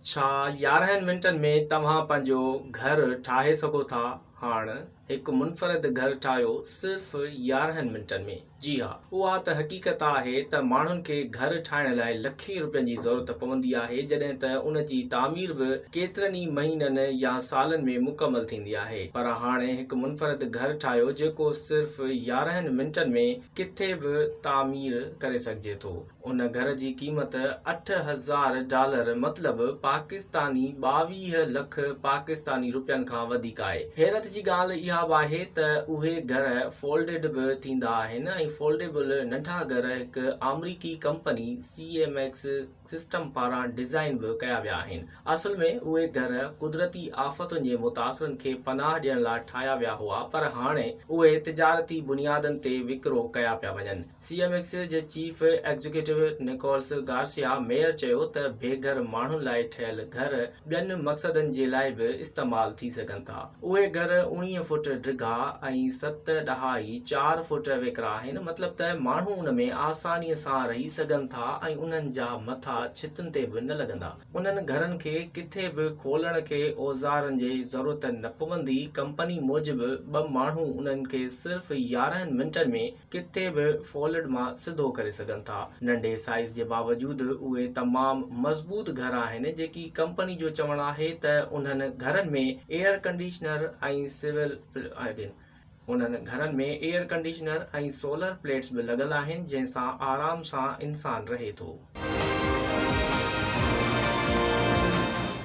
छा 11 मिंटनि में तव्हां पंहिंजो घर ठाहे सघो था? हाणे हिकु मुनफ़रिद घर ठाहियो सिर्फ़ 11 मिंटनि में। जी हा, उहा त हक़ीक़त आहे त माण्हुनि खे घर ठाहिण लाइ लखे रुपयनि जी ज़रूरत पवंदी आहे, जॾहिं त उन जी तामीर बि केतिरनि ई महीननि या सालनि में मुकमल थींदी आहे। पर हाणे हिकु मुनफ़रिद घर ठाहियो जेको सिर्फ़ 11 मिंटनि में किथे बि तामीर करे सघिजे थो। उन घर जी क़ीमत $8,000 मतिलबु पाकिस्तानी 22 लख पाकिस्तानी रुपयनि खां वधीक आहे। हैरत जी ॻाल्हि इहा बि आहे त उहे घर फोल्डेड बि थींदा आहिनि ऐं फोल्डेबल नंढा घर हिकु अमरीकी कंपनी CMX सिस्टम पारां डिज़ाइन बि कया विया आहिनि। असुल में उहे घर कुदरती आफ़तुनि जे मुतासिरनि खे पनाह ॾियण लाइ ठाहिया विया हुआ, पर हाणे उहे तिजारती बुनियादनि ते विकिरो कया पिया वञनि। CMX जे chief executive Nicholas Garcia mayor चयो त बेघर माण्हुनि लाइ ठहियल घर ॿियनि मक़सदनि जे लाइ बि इस्तेमाल थी सघनि था। उहे घर 19 फुट डिघा ऐं 7 ॾहाई 4 फुट वेकिरा आहिनि, मतिलबु त माण्हू उन में आसानीअ सां रही सघनि था ऐं उन्हनि जा मथा छितुनि ते बि न लॻंदा। उन्हनि घरनि खे किथे बि खोलण खे औज़ारनि जी ज़रूरत न पवंदी। कंपनी मूजिबि 2 माण्हू उन्हनि खे सिर्फ़ 11 मिंटनि में किथे बि फोल्ड मां सिधो करे सघनि था। नंढे साइज़ जे बावजूदि उहे तमामु मज़बूत घर आहिनि, जेकी कंपनी जो चवणु आहे त उन्हनि घरनि में एयर कंडीशनर ऐं सोलर प्लेट्स बि लॻल आहिनि, जंहिं सां आराम सां इंसान रहे थो।